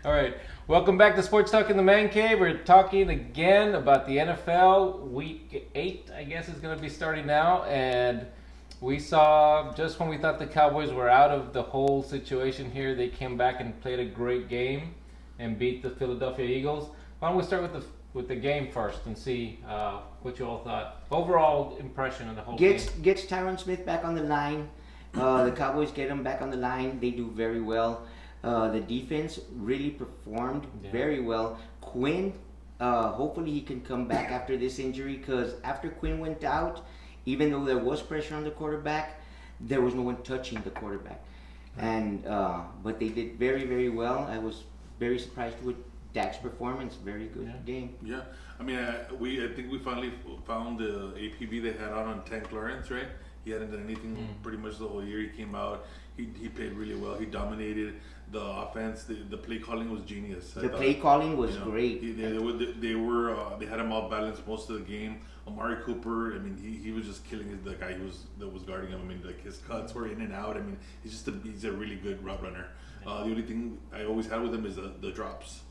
All right. Welcome back to Sports Talk in the Man Cave. We're talking again about the NFL. Week 8, I guess, is going to be starting now. And we saw, just when we thought the Cowboys were out of the whole situation here, they came back and played a great game and beat the Philadelphia Eagles. Why don't we start with the game first and see what you all thought. Overall impression of the whole game. Gets Tyron Smith back on the line. The Cowboys get him back on the line. They do very well. The defense really performed very well. Quinn, hopefully he can come back after this injury, because after Quinn went out, even though there was pressure on the quarterback, there was no one touching the quarterback. And but they did very, very well. I was very surprised with Dak's performance. Very good game. Yeah, I mean, I think we finally found the APB they had out on Tank Lawrence, right? He hadn't done anything pretty much the whole year. He came out. He played really well. He dominated the offense. The play calling was genius. Play calling was great. They had him all balanced most of the game. Amari Cooper, I mean, he was just killing the guy that was guarding him. I mean, like his cuts were in and out. I mean, he's a really good route runner. The only thing I always had with him is the drops.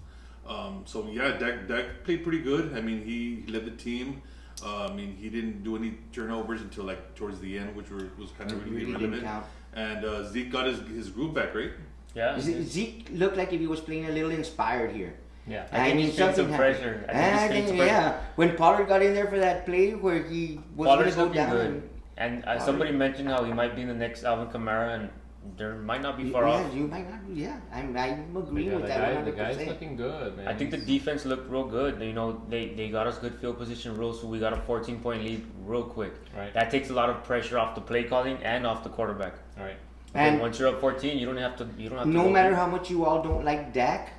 So yeah, Dak played pretty good. I mean, he led the team. I mean, he didn't do any turnovers until like towards the end, which was kind of really irrelevant. And Zeke got his groove back, right? Yeah. Zeke looked like if he was playing a little inspired here. Yeah. I think he's feeling some pressure. When Pollard got in there for that play where he was going to go down. Good. And somebody mentioned how he might be the next Alvin Kamara, and there might not be far off. You might not. Yeah, I'm agreeing with that. The guy's looking good, man. I think the defense looked real good. You know, they got us good field position rules, so we got a 14-point lead real quick. Right. That takes a lot of pressure off the play calling and off the quarterback. All right. And once you're up 14, you don't have to. No matter how much you all don't like Dak,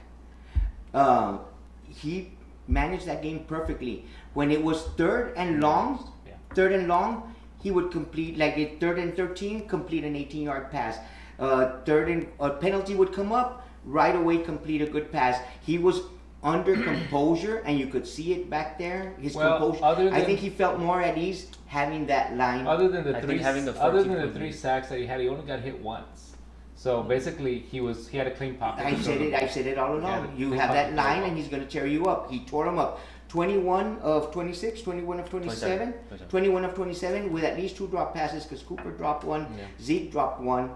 he managed that game perfectly. When it was third and long, he would complete, like at 3rd and 13, complete an 18-yard pass. Third and a penalty would come up, right away complete a good pass. He was under composure, and you could see it back there. His composure. I think he felt more at ease having that line. Other than the three sacks that he had, he only got hit once. So basically, he had a clean pocket. I said it all along. You have that line, and he's going to tear you up. He tore him up. 21 of 26, 21 of 27, 21 of 27 with at least 2 drop passes, because Cooper dropped one, Zeke dropped one,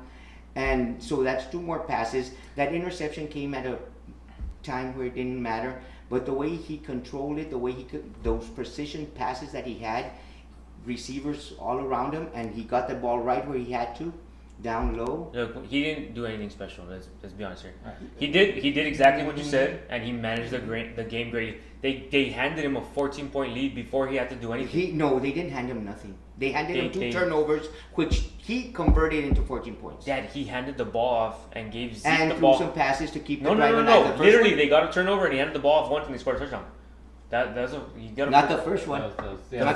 and so that's 2 more passes. That interception came at a time where it didn't matter, but the way he controlled it, the way he could, those precision passes that he had, receivers all around him, and he got the ball right where he had to, down low. Look, he didn't do anything special. Let's be honest here. Right. He did exactly what you said, and he managed the game great. They handed him a 14-point lead before he had to do anything. They didn't hand him nothing. They handed him 2 turnovers, which he converted into 14 points. Dad, he handed the ball off and gave Zeke and the ball. threw some passes to keep the drive alive. No. Literally, they got a turnover and he handed the ball off once and they scored a touchdown. Not the first one. Not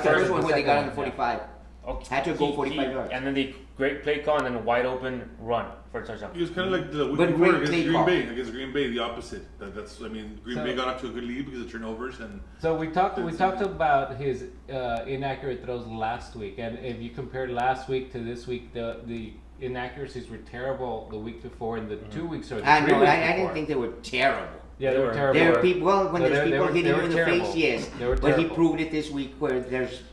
the first one where they got on the 45. Okay. Had to go 45 yards. And then the great play call and then a wide open run for a touchdown. He was kind of like the week before against Green Bay, the opposite. Green Bay got off to a good lead because of turnovers and. So we talked about his inaccurate throws last week, and if you compare last week to this week, the inaccuracies were terrible the week before, and the 2 weeks or the 3 weeks before. I didn't think they were terrible. Yeah, they were terrible. There are people. Well, when there's people hitting you in the terrible. face, yes. But he proved it this week, where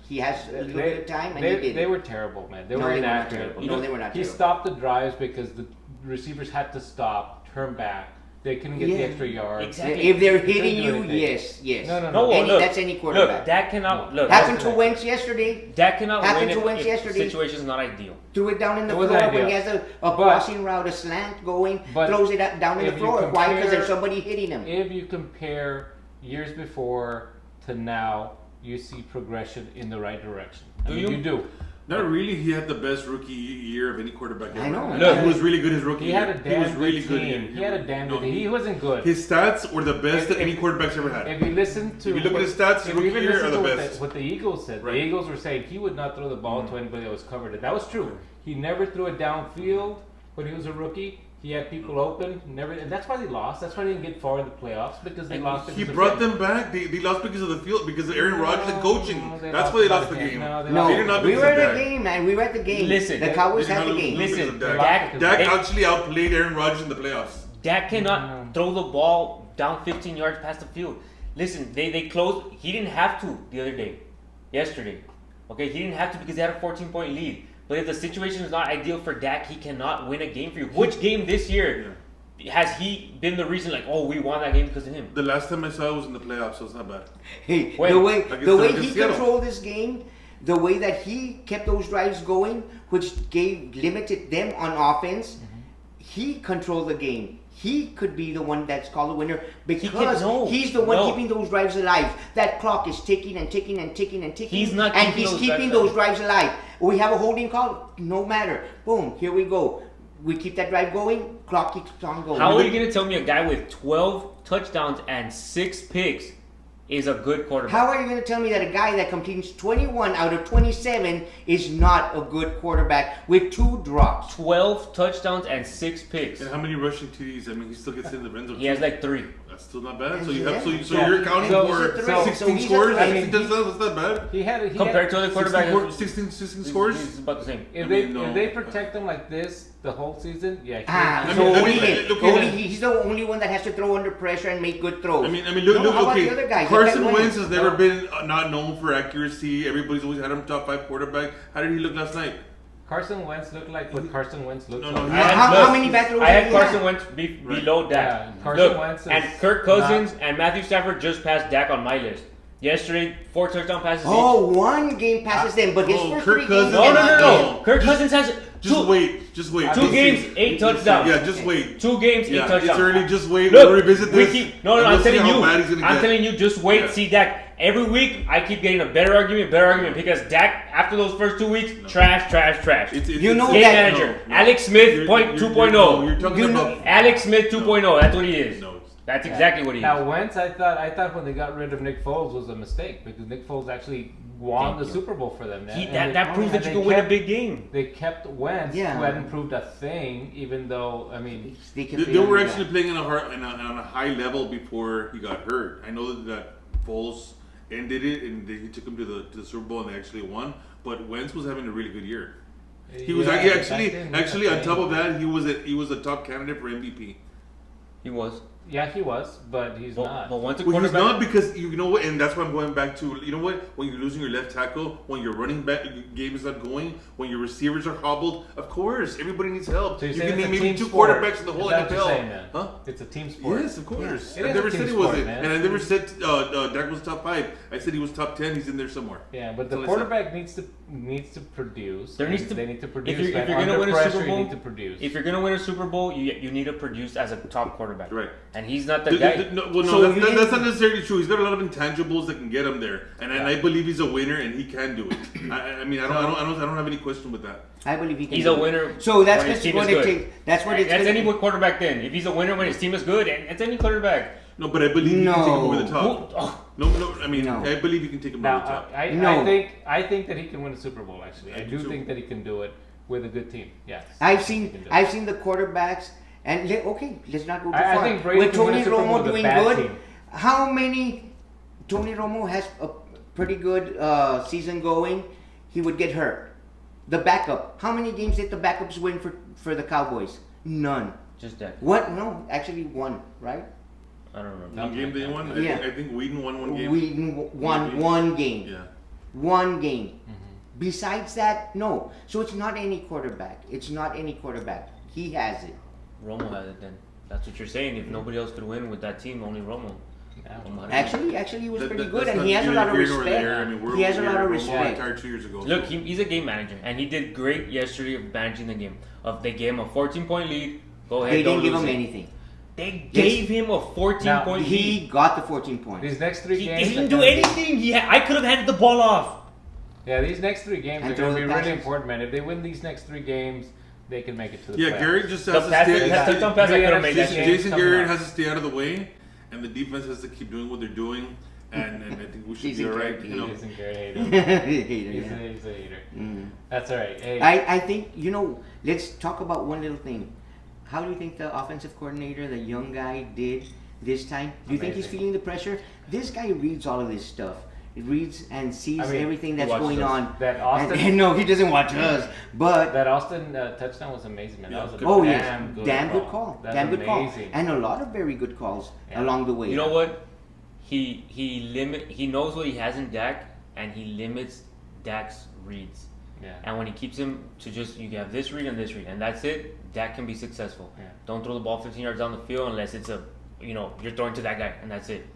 he has a little bit of time, and he did. They were terrible, man. They were inaccurate. No, they were not. He stopped the drives because the receivers had to stop, turn back. They couldn't get the extra yards. Exactly. If they're hitting you, yes. No. That's any quarterback. Look, Dak cannot. Look, happened to Wentz yesterday. Dak cannot happened win to Wentz yesterday. The situation is not ideal. Threw it down in the floor when he has a crossing route, a slant going, throws it down in the floor. Why? Because there's somebody hitting him. If you compare years before to now, you see progression in the right direction. You do. Not really. He had the best rookie year of any quarterback ever. I know. Look, he was really good his rookie year. He was really good. He had a damn good team. He wasn't good. His stats were the best that any quarterback's ever had. If you listen to... If you look at his stats, his rookie year are the best. What the Eagles said. Right. The Eagles were saying he would not throw the ball to anybody that was covered. That was true. He never threw it downfield when he was a rookie. He had people open, and that's why they lost. That's why they didn't get far in the playoffs, because they lost. He brought them back. They lost because of the field, because of Aaron Rodgers and coaching. That's why they lost the game. We were at the game, man. We were at the game. Listen, the Cowboys had the game. Listen, Dak actually outplayed Aaron Rodgers in the playoffs. Dak cannot. throw the ball down 15 yards past the field. Listen, they closed. He didn't have to the other day, yesterday. Okay, he didn't have to because they had a 14-point lead. But if the situation is not ideal for Dak, he cannot win a game for you. Which game this year has he been the reason? Like, oh, we won that game because of him. The last time I saw it was in the playoffs, so it's not bad. Hey, When? the way he Seattle. controlled this game, the way that he kept those drives going, which limited them on offense, he controlled the game. He could be the one that's called the winner because he's the one keeping those drives alive. That clock is ticking and ticking and ticking and ticking. He's not and keeping he's those keeping drives those drives alive. We have a holding call, no matter. Boom, here we go. We keep that drive going, clock keeps on going. How are you going to tell me a guy with 12 touchdowns and 6 picks is a good quarterback? How are you going to tell me that a guy that completes 21 out of 27 is not a good quarterback with 2 drops? 12 touchdowns and 6 picks. And how many rushing TDs? I mean, he still gets in the red zone. He has like 3. That's still not bad. So Yeah. you're accounting for So 16 he's scores. at 16 touchdowns. That's not bad. He had Compared to other quarterbacks, 16 scores. It's about the same. If they protect him like this the whole season, yeah. He's the only one that has to throw under pressure and make good throws. I mean, look, how about okay. the other guys? Carson Look at Wentz has never been not known for accuracy. Everybody's always had him top 5 quarterback. How did he look last night? Carson Wentz looked like what Carson Wentz looks No, like. How many bad throws I did had he Carson have? Wentz below Dak. Yeah, Carson Wentz is and Kirk Cousins and Matthew Stafford just passed Dak on my list. Yesterday, 4 touchdown passes Oh, one game passes them, but his first Kirk 3 games. Cousins- No. Kirk Cousins has Just wait. 2 games, 8 touchdowns. Yeah, just wait. 2 games, 8 touchdowns. It's early. Just wait. Look, we'll revisit this. No, and I'm we'll see telling how you. bad he's gonna I'm get. telling you, just wait, Yeah. see Dak. Every week, I keep getting a better argument, because Dak, after those first 2 weeks, trash. You know Game that- manager, Alex Smith, 2.0. You're talking about Alex Smith 2.0, that's what he is. No. That's exactly what he is. Now Wentz, I thought when they got rid of Nick Foles was a mistake because Nick Foles actually won Thank the you. Super Bowl for them. That proves that you can win a big game. They kept Wentz, Yeah. who hadn't proved a thing, even though They were actually playing on a high level before he got hurt. I know that Foles ended it and he took him to the Super Bowl and they actually won. But Wentz was having a really good year. He was actually on top of that, he was a top candidate for MVP. He was. Yeah, he was, but he's not. But once a Well, he's quarterback, not because you know what, and that's why I'm going back to when you're losing your left tackle, when your running back game is not going, when your receivers are hobbled. Of course, everybody needs help. So you you're can saying name it's a maybe team 2 sport. quarterbacks in the whole Is that what you're NFL. saying, then? Huh? It's a team sport. Yes, of course. It I is never a team said he sport, wasn't, man. and I never said Dak was top 5. I said he was top 10. He's in there somewhere. Yeah, but the So quarterback needs to produce. There needs to- They need to produce. if you're and gonna under win a pressure, Super you Bowl, need to produce. if you're gonna win a Super Bowl, you need to produce as a top quarterback. Right. And he's not the guy. That's not necessarily true. He's got a lot of intangibles that can get him there, and I believe he's a winner and he can do it. I mean, I don't have any question with that. I believe he can. He's do a it. winner. So that's when his team is what it good. takes. That's what it's. That's gonna- any quarterback then. If he's a winner when his team is good, and it's any quarterback. No, but I believe he can take him over the top. Oh, No, I mean, No. I believe he can take him Now, over the top. I think that he can win a Super Bowl. Actually, I do too. think that he can do it with a good team. Yes. I've he seen can do it. I've seen the quarterbacks and okay, let's not go too I far. think Brady With can win a Tony Super Bowl Romo with a doing bad good, team. how many Tony Romo has a pretty good season going? He would get hurt. The backup. How many games did the backups win for the Cowboys? None. just that. What? No, actually one, right? I don't remember. One game they won. Yeah. I think Whedon won one game. We won Maybe. one game. Yeah. One game. Besides that, no. So it's not any quarterback. It's not any quarterback. He has it. Romo has it then. That's what you're saying. If nobody else could win with that team, only Romo. Yeah. Romo had it. Actually, he was That- pretty that- good, that's and not he has a neither lot of here nor respect. there. I mean, we're He has a over lot here. of Romo respect. retired 2 years ago. Look, he's a game manager, and he did great yesterday of managing the game. They gave him a 14-point lead. Go ahead, They don't didn't give lose him it. anything. They gave him a 14-point lead. He got the 14 points. These next 3 He games. didn't are do gonna be- anything. I could have handed the ball off. Yeah, these next 3 games And are going to throw be the really passes. important, man. If they win these next 3 games, they can make it to the Yeah, playoffs. Garrett just The has to pass, stay. that touchdown pass, I could have made that Jason- game. Jason coming Garrett up. has to stay out of the way, and the defense has to keep doing what they're doing, and I think we should be Jason all right. Garrett, You know, Jason Garrett hater. Hater, He's, yeah. he's a hater. Mm. That's all right. Hey, I think, let's talk about one little thing. How do you think the offensive coordinator, the young guy, did this time? Do you think he's Amazing. feeling the pressure? This guy reads all of this stuff. reads and sees I mean, everything that's watches going us. on. That Austin, And no, he doesn't watch us, but that Austin touchdown was amazing, man. That was a oh damn yes, good damn call. good call, That's damn good call, amazing. and a lot of very good calls Yeah. along the way. You know what? He knows what he has in Dak, and he limits Dak's reads. Yeah. And when he keeps him to just you have this read, and that's it, Dak can be successful. Yeah. Don't throw the ball 15 yards down the field unless it's you're throwing to that guy, and that's it.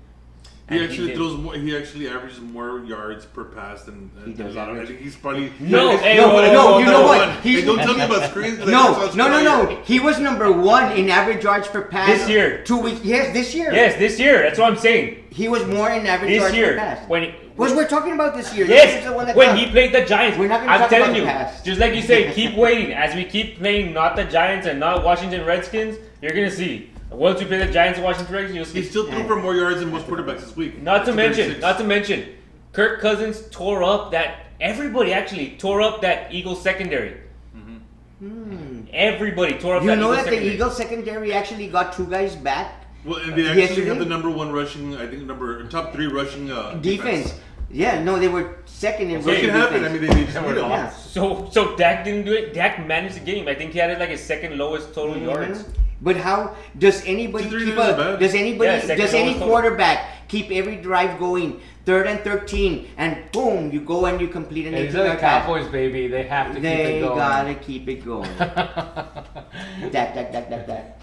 He And actually did- throws more. He actually averages more yards per pass than He does a lot of. I average. think he's probably No, hey, No, whoa, no, whoa, you whoa, know whoa, what? whoa. Hey, don't tell me about screens. 'cause I No, saw no, no, Squire. no. He was number 1 in average yards per pass This year. 2 weeks. Yes, this year. Yes, this year. That's what I'm saying. He was more in average This yards per year, pass. when We're talking about this year. This is yes, the one that when counts. he played the Giants, We're not gonna I'm talk telling about you, the past. just like you say, keep waiting. As we keep playing not the Giants and not Washington Redskins, you're gonna see. Once we play the Giants and Washington Redskins, you'll He see. still threw for more yards than most quarterbacks this week. Not to mention, 36. Kirk Cousins tore up that. Everybody actually tore up that Eagles secondary. Everybody tore up You that know Eagles that the secondary. Eagles secondary actually got 2 guys back. Well, and they actually Yesterday? have the number 1 rushing. I think top 3 rushing Defense. Yeah, no, they were second in So it rushing can happen. defense. I mean, they just beat Yeah. them. So Dak didn't do it. Dak managed the game. I think he had it like his second lowest total yards. But how does anybody Two, three keep isn't a bad. does anybody Yeah, second does any lowest total. quarterback keep every drive going 3rd and 13 and boom you go and you complete an And these 18 are the yard pass? Cowboys, baby. They have to keep They it going. gotta keep it going. Dak.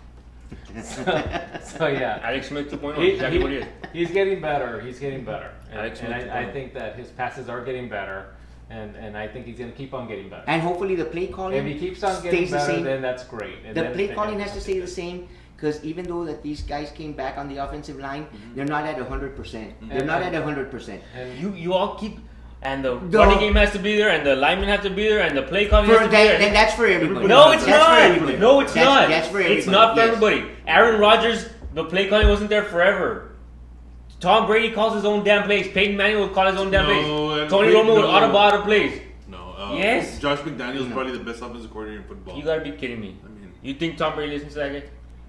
So yeah. Alex Smith 2.0. He- Exactly what he is. He's getting better. He's getting better. And, Alex and Smith I 2.0. think that his passes are getting better. And I think he's going to keep on getting better. And hopefully the play calling If he keeps on getting stays the better, same. then that's great. And The then play they- calling has to stay the same because even though that these guys came back on the offensive line, they're not at 100%. They're not at 100%. And You all keep, and the The- running game has to be there, and the lineman have to be there, and the play calling For has to be there. then that's for everybody. No, it's That's for not. everybody. No, it's not. That's for everybody. It's not for yes. everybody. Aaron Rodgers, the play calling wasn't there forever. Tom Brady calls his own damn plays. Peyton Manning would call his own damn No, plays. and Tony Peyton- Romo would no. auto plays. No. Yes. Josh McDaniels is probably the best offensive coordinator in football. You gotta be kidding me. I mean, You think Tom Brady listens to that guy?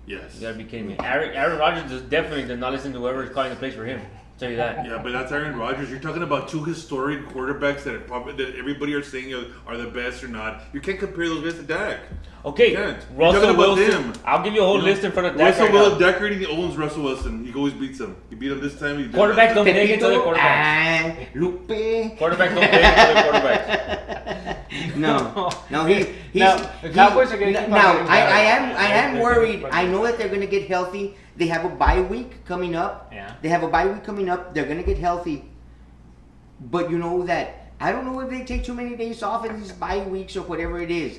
yes. You gotta be kidding me. Aaron Rodgers definitely does not listen to whoever is calling the plays for him. I'll tell you that. Yeah, but that's Aaron Rodgers. You're talking about 2 historic quarterbacks that everybody are saying are the best or not. You can't compare those guys to Dak. Okay, You can't. You're Russell talking about Wilson. them. I'll give you a whole You know, list in front of Dak Russell right Wilson, now. Dak rating owns Russell Wilson. He always beats him. He beat him this time. He did Quarterbacks that. don't play against other Pepito quarterbacks. and Lupe. Quarterbacks don't play against other quarterbacks. No, he's Now, the Cowboys are gonna keep on now. getting I better. am worried. I know that they're gonna get healthy. They have a bye week coming up. Yeah. They have a bye week coming up. They're gonna get healthy. But you know that I don't know if they take too many days off in these bye weeks or whatever it is.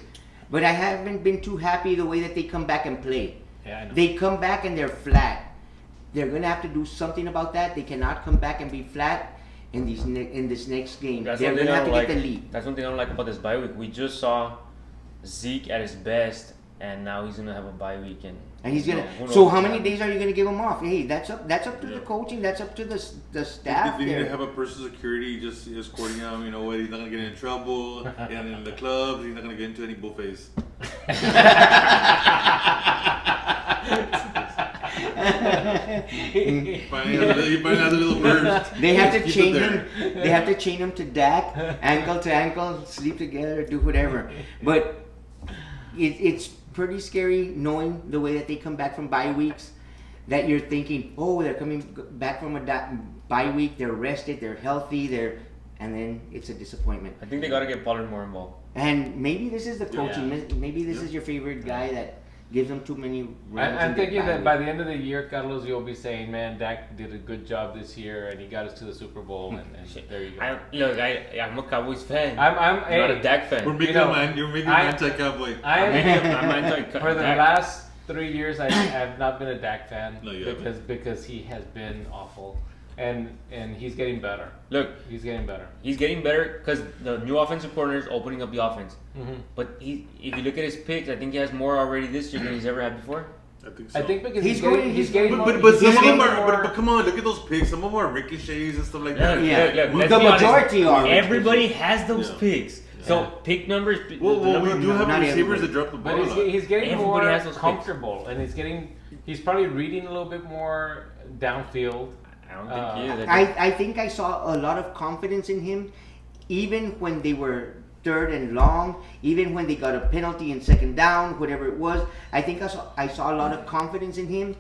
But I haven't been too happy the way that they come back and play. Yeah, I know. They come back and they're flat. They're gonna have to do something about that. They cannot come back and be flat in this next game. That's They're one thing gonna I have to don't get like. the lead. That's one thing I don't like about this bye week. We just saw Zeke at his best, and now he's gonna have a bye week, And he's gonna. who knows So what's how gonna many happen. days are you gonna give him off? Hey, that's up to the Yeah. coaching. That's up to the They staff need to there. have a personal security just escorting him. You know what? He's not gonna get in trouble. And in the clubs, he's not gonna get into any buffets. He finally has a little burst. They have to Keep it chain there. him. They have to chain him to Dak, ankle to ankle, sleep together, do whatever. But it's pretty scary knowing the way that they come back from bye weeks. That you're thinking, oh, they're coming back from a bye week. They're rested. They're healthy. And then it's a disappointment. I think they gotta get Pollard more involved. And maybe this is the Yeah. coaching. Maybe this is your favorite guy that gives them too many runs. I'm in their thinking bye that week. by the end of the year, Carlos, you'll be saying, "Man, Dak did a good job this year, and he got us to the Super Bowl." And there you go. I'm a Cowboys fan. I'm not hey, a Dak fan. We're making You know, you're making I- an anti-cowboy. I'm I'm anti- for the Dak. last 3 years, I have not been a Dak fan No, you haven't. because he has been awful, and he's getting better. Look, He's getting better. he's getting better because the new offensive coordinator is opening up the offense. Mm-hmm. But if you look at his picks, I think he has more already this year than he's ever had before. I think so. I think because He's he's going- getting, he's he's getting going- more. But he's some of getting them are. more- But come on, look at those picks. Some of them are ricochets and stuff like Yeah. that. Yeah. Look, let's The be honest. majority are. Everybody has those Yeah. picks. So pick numbers. Well, the number we of- do have not receivers everybody. that drop the But ball. a lot. he's getting Everybody more has those picks. comfortable, and he's probably reading a little bit more downfield. I don't think he is. I think I saw a lot of confidence in him, even when they were third and long, even when they got a penalty in second down, whatever it was. I think I saw a lot of confidence in him,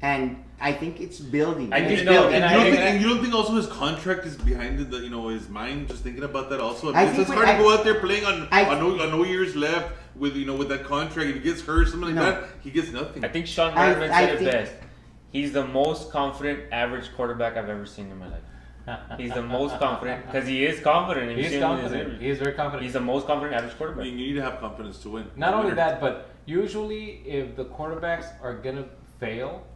and I think it's building. I think It's no, building. And you don't think also his contract is behind it, his mind just thinking about that also? I It's think hard to go out there playing on no years left with with that contract. If he gets hurt, something like that, he gets nothing. I think Sean Merriman said it think- best. He's the most confident average quarterback I've ever seen in my life. He's the most confident because he is confident. He's confident. He is very confident. He's the most confident average I quarterback. mean, you need to have confidence to win. Not only that, but usually if the quarterbacks are gonna fail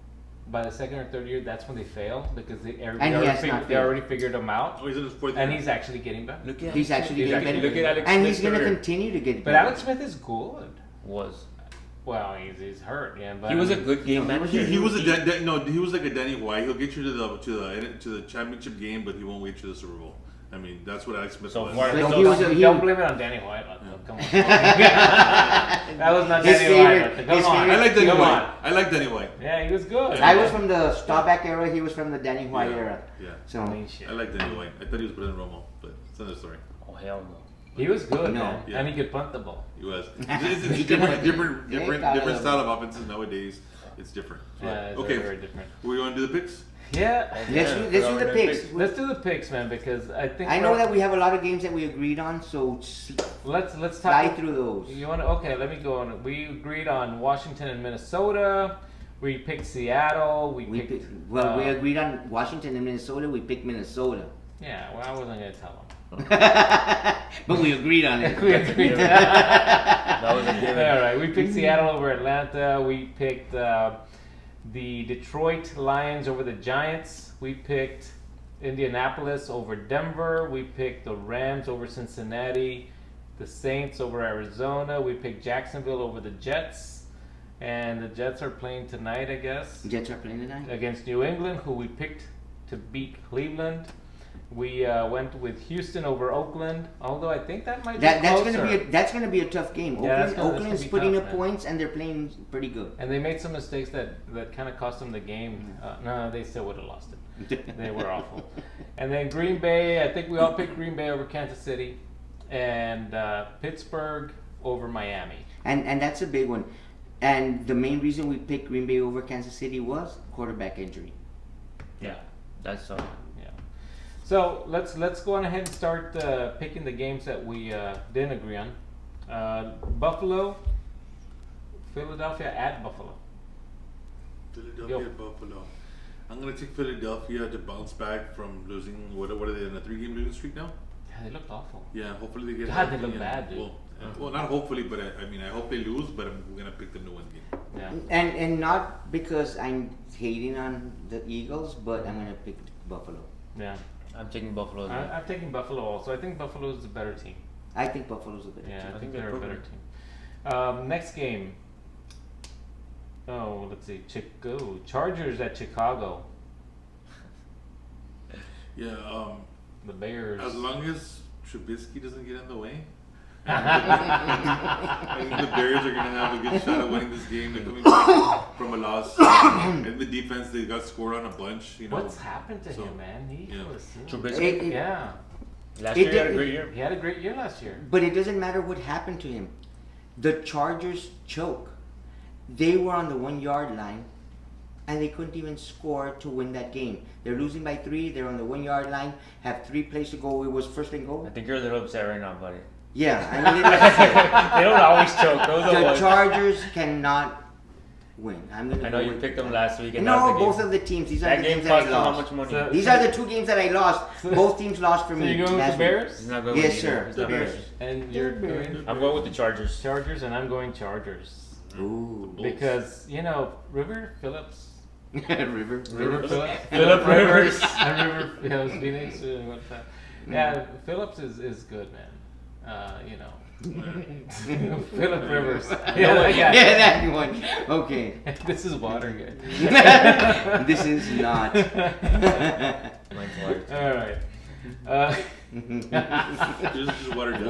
by the second or third year, that's when they fail because they already figured them out, Oh, he's in his fourth and year. he's actually getting better. Look at He's actually getting better. Look at Alex And Smith's he's going to career. continue to get But better. Alex Smith is good. Was Well, he's hurt, yeah. But he was a good game manager. He was he was like a Danny White. He'll get you to the championship game, but he won't get you to the Super Bowl. I mean, that's what Alex Smith So was. far, Like, he was a- Don't blame it on Danny White. Come on. That was not His Danny favorite- White. Come his on. favorite- I like Danny Come White. on. I like Danny White. Yeah, he was good. I was from the Staubach era. He was from the Danny White era. Yeah. So Clean shit. I like Danny White. I thought he was better than Romo, but it's another story. Oh hell no. He was good, No. man. Yeah. And he could punt the ball. He was. It's different style of offenses nowadays. It's different. Yeah, it's Okay. very different. We want to do the picks? Yeah. let's do the picks. Let's do the picks, man, because I think I know that we have a lot of games that we agreed on, so let's fly talk. through those. You want to? Okay, let me go on. We agreed on Washington and Minnesota. We picked Seattle. We We picked. we agreed on Washington and Minnesota. We picked Minnesota, Yeah, well, I wasn't gonna tell them. but we agreed on it. We agreed. That was a given. All right, we picked Seattle over Atlanta. We picked the Detroit Lions over the Giants. We picked Indianapolis over Denver. We picked the Rams over Cincinnati. The Saints over Arizona. We picked Jacksonville over the Jets. And the Jets are playing tonight, I guess, Jets are playing tonight. against New England, who we picked to beat Cleveland. We went with Houston over Oakland, although I think that might be closer. That's gonna be a tough game. Yeah, that's gonna Oakland's be putting tough, up man. points and they're playing pretty good. And they made some mistakes that kind of cost them the game. No, they still would have lost it. They were awful. And then Green Bay, I think we all picked Green Bay over Kansas City. And Pittsburgh over Miami. And that's a big one. And the main reason we picked Green Bay over Kansas City was quarterback injury. Yeah, that's so. Yeah. So let's go on ahead and start picking the games that we didn't agree on. Buffalo, Philadelphia at Buffalo. Philadelphia, Buffalo. I'm gonna take Philadelphia to bounce back from losing. What are they in a 3-game losing streak now? Yeah, they looked awful. Yeah, hopefully they get. God, they healthy look and- bad, dude. Well, not hopefully, but I hope they lose. But I'm gonna pick them to win the game. Yeah. And not because I'm hating on the Eagles, but I'm gonna pick Buffalo. Yeah. I'm taking Buffalo. As well. I'm taking Buffalo also. I think Buffalo's the better team. I think Buffalo's a better Yeah, team. I think they're they're a better proven. team. Next game. Oh, let's see. Chargers at Chicago. Yeah. The Bears. As long as Trubisky doesn't get in the way, I think the Bears are gonna have a good shot at winning this game. They're coming back from a loss, and the defense they got scored on a bunch. What's happened to so, him, man? He yeah. was Trubisky. yeah. Last It year he had a did- great year. He had a great year last year. But it doesn't matter what happened to him. The Chargers choke. They were on the 1-yard line, and they couldn't even score to win that game. They're losing by 3. They're on the 1-yard line. Have 3 plays to go. It was first and I goal. think you're a little upset right now, buddy. Yeah, I mean, it- They don't always choke. Those are the ones. Chargers cannot win. I'm gonna. I know go you with picked them that. last week. And No, that's the both game. of the teams. These are That the game games that cost I you how lost. much money? So- These are the 2 games that I lost. Both teams lost for So me. you're going with last the week. Bears? It's not good Yes, with sir. either. It's The not Bears. good. And you're going I'm going with the Chargers. Chargers, and I'm going Chargers. Ooh. Because, River Phillips. River. Phillips. Phillip Rivers. And River Phoenix. What's that? Yeah, Phillips is good, man. Philip Rivers. Yeah, that guy. Yeah, that one. Okay. This is Watergate. This is not. Mine's water. All right. Just water down.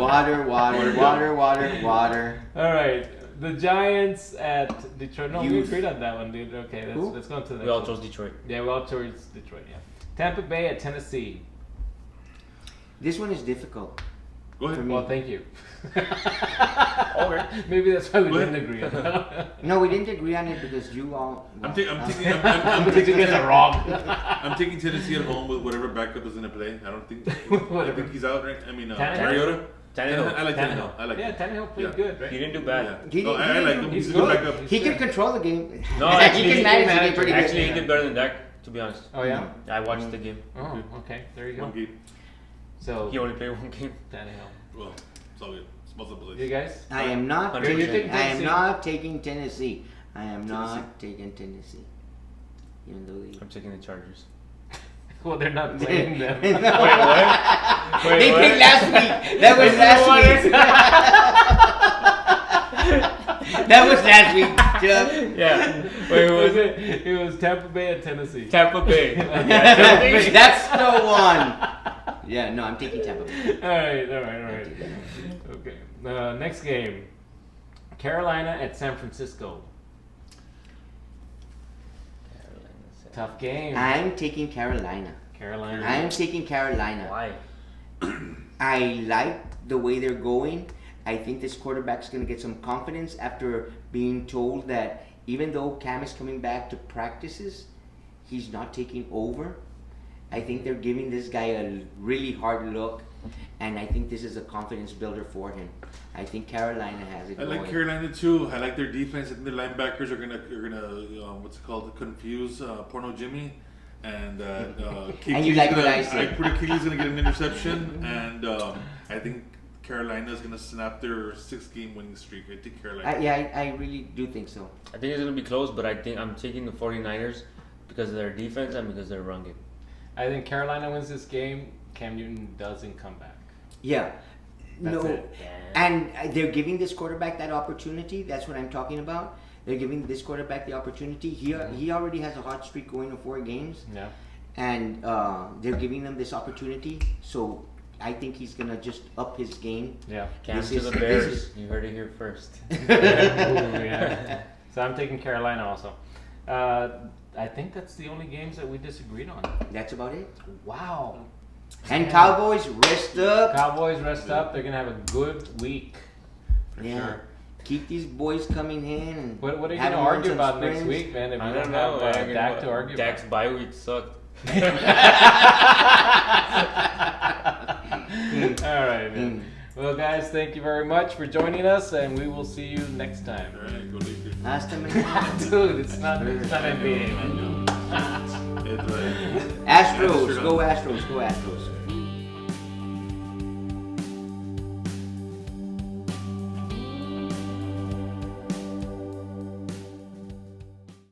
Water. All right. The Giants at Detroit. No, we Youth. agreed on that one, dude. Okay, Who? let's go on to the next We all one. chose Detroit. Yeah, we all chose Detroit, yeah. Tampa Bay at Tennessee. This one is difficult. Go ahead. For me. Well, thank you. Okay. Maybe that's why we Go didn't ahead. agree on that. No, we didn't agree on it because you all. I'm taking Because you guys are wrong. I'm taking Tennessee at home with whatever backup is going to play. I don't think. I Whatever. think he's out. Right? I mean, Tannehill? Mariota. Tannehill. I like Tannehill. I like Yeah, him. Tannehill played Yeah. good, right? He didn't do bad. Yeah. He No, did- I like him. he's He's a good good. backup. He can control the game. No, he actually, can manage the manage game pretty Actually, he good. did better than Dak, to be honest. Oh, yeah? I watched the game. Oh, okay. There you go. One game. So, He only played one game. Tannehill. Well, it's all good. It's multiple You plays. guys? I am not. You're taking I am Tennessee? not taking Tennessee. I am Tennessee. not taking Tennessee. Even though they. I'm taking the Chargers. Well, they're not playing them. Wait, what? Wait, They what? picked last week. That was last week. That was last week, Chuck. Yeah. Wait, who was it? It was Tampa Bay at Tennessee. Tampa Bay. That's the one. Yeah, no, I'm taking Tampa Bay. All right. Okay. Next game. Carolina at San Francisco. Tough game. I'm taking Carolina. Carolina. I'm taking Carolina. Why? I like the way they're going. I think this quarterback's going to get some confidence after being told that even though Cam is coming back to practices, he's not taking over. I think they're giving this guy a really hard look, and I think this is a confidence builder for him. I think Carolina has it I going. like Carolina too. I like their defense. I think their linebackers are gonna what's it called, confuse Porno Jimmy, and And you like what I I said. predict Kiki's gonna get an interception, and I think Carolina's gonna snap their 6-game winning streak. I think Carolina. I really do think so. I think it's going to be close, but I think I'm taking the 49ers because of their defense and because of their run game. I think Carolina wins this game. Cam Newton doesn't come back. Yeah. That's no. it. And they're giving this quarterback that opportunity. That's what I'm talking about. They're giving this quarterback the opportunity. He already has a hot streak going to 4 games. Yeah. And they're giving him this opportunity. So I think he's going to just up his game. Yeah. Cam This to is- the this Bears. is- You heard it here first. Ooh, yeah. So I'm taking Carolina also. I think that's the only games that we disagreed on. That's about it. Wow. And Cowboys, rest up. Cowboys rest up. They're gonna have a good week. For Yeah. sure. Keep these boys coming in. And What are you have gonna them run argue some about next sprints. week, man? If I you don't know. have Dak to argue Dak's about. bye week sucked. All right, man. Well, guys, thank you very much for joining us, and we will see you next time. All right, go Lakers. Hasta mañana. Dude, it's not NBA, man. It's right. Astros, go Astros, go Astros.